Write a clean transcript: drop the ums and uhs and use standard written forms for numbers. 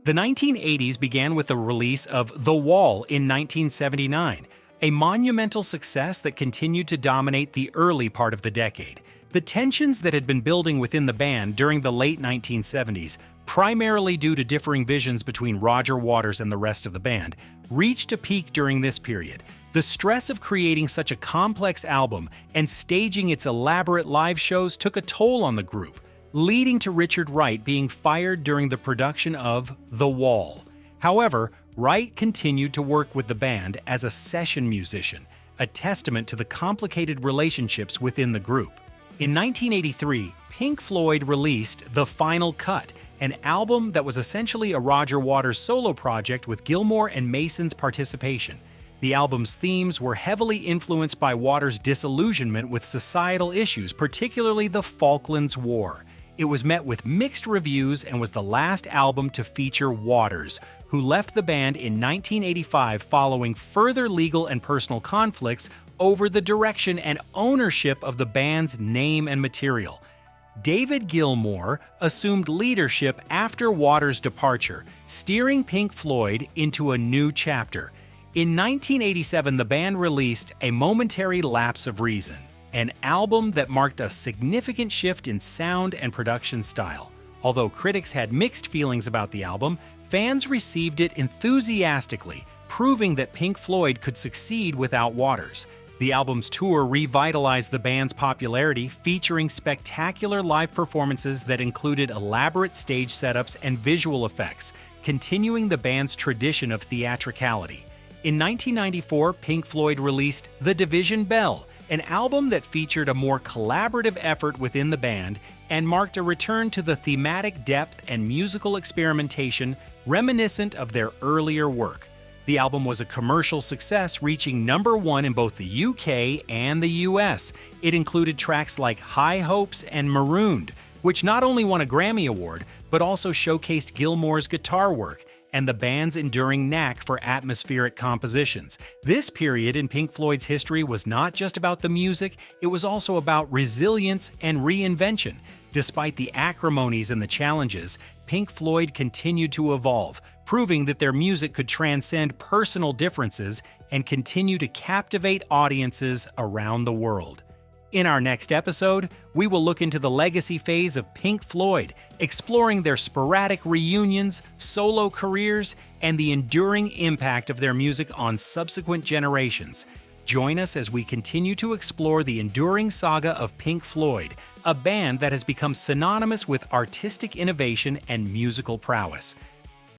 The 1980s began with the release of The Wall in 1979, a monumental success that continued to dominate the early part of the decade. The tensions that had been building within the band during the late 1970s, primarily due to differing visions between Roger Waters and the rest of the band, reached a peak during this period. The stress of creating such a complex album and staging its elaborate live shows took a toll on the group, leading to Richard Wright being fired during the production of The Wall. However, Wright continued to work with the band as a session musician, a testament to the complicated relationships within the group. In 1983, Pink Floyd released The Final Cut, an album that was essentially a Roger Waters solo project with Gilmour and Mason's participation. The album's themes were heavily influenced by Waters' disillusionment with societal issues, particularly the Falklands War. It was met with mixed reviews and was the last album to feature Waters, who left the band in 1985 following further legal and personal conflicts over the direction and ownership of the band's name and material. David Gilmour assumed leadership after Waters' departure, steering Pink Floyd into a new chapter. In 1987, the band released A Momentary Lapse of Reason, an album that marked a significant shift in sound and production style. Although critics had mixed feelings about the album, fans received it enthusiastically, proving that Pink Floyd could succeed without Waters. The album's tour revitalized the band's popularity, featuring spectacular live performances that included elaborate stage setups and visual effects, continuing the band's tradition of theatricality. In 1994, Pink Floyd released The Division Bell, an album that featured a more collaborative effort within the band and marked a return to the thematic depth and musical experimentation reminiscent of their earlier work. The album was a commercial success, reaching #1 in both the UK and the US. It included tracks like High Hopes and Marooned, which not only won a Grammy Award, but also showcased Gilmour's guitar work and the band's enduring knack for atmospheric compositions. This period in Pink Floyd's history was not just about the music, it was also about resilience and reinvention. Despite the acrimonies and the challenges, Pink Floyd continued to evolve, proving that their music could transcend personal differences and continue to captivate audiences around the world. In our next episode, we will look into the legacy phase of Pink Floyd, exploring their sporadic reunions, solo careers, and the enduring impact of their music on subsequent generations. Join us as we continue to explore the enduring saga of Pink Floyd, a band that has become synonymous with artistic innovation and musical prowess.